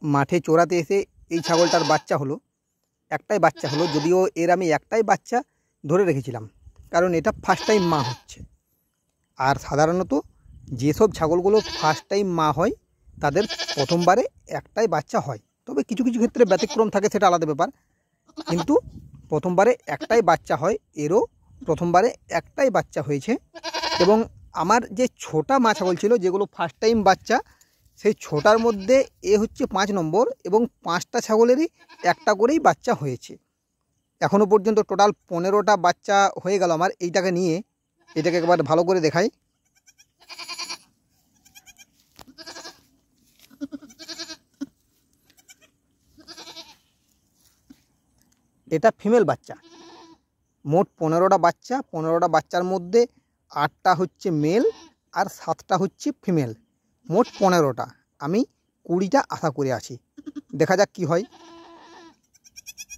মাঠে চড়াতে এসে এই ছাগলটার বাচ্চা হলো, একটাই বাচ্চা হলো, যদিও এর আমি একটাই বাচ্চা ধরে রেখেছিলাম, কারণ এটা ফার্স্ট টাইম মা হচ্ছে। আর সাধারণত যেসব ছাগলগুলো ফার্স্ট টাইম মা হয় তাদের প্রথমবারে একটাই বাচ্চা হয়, তবে কিছু কিছু ক্ষেত্রে ব্যতিক্রম থাকে, সেটা আলাদা ব্যাপার, কিন্তু প্রথমবারে একটাই বাচ্চা হয়। এরও প্রথমবারে একটাই বাচ্চা হয়েছে। এবং আমার যে ছোটা মা ছাগল ছিল, যেগুলো ফার্স্ট টাইম বাচ্চা, সেই ছোটার মধ্যে এ হচ্ছে 5 নম্বর, এবং 5টা ছাগলেরই একটা করেই বাচ্চা হয়েছে। এখনও পর্যন্ত টোটাল 15টা বাচ্চা হয়ে গেল আমার এইটাকে নিয়ে। এটাকে একবার ভালো করে দেখাই। এটা ফিমেল বাচ্চা। মোট 15টা বাচ্চা, 15টা বাচ্চার মধ্যে 8টা হচ্ছে মেল আর 7টা হচ্ছে ফিমেল। মোট 15টা। আমি 20টা আশা করে আছি, দেখা যাক কি হয়।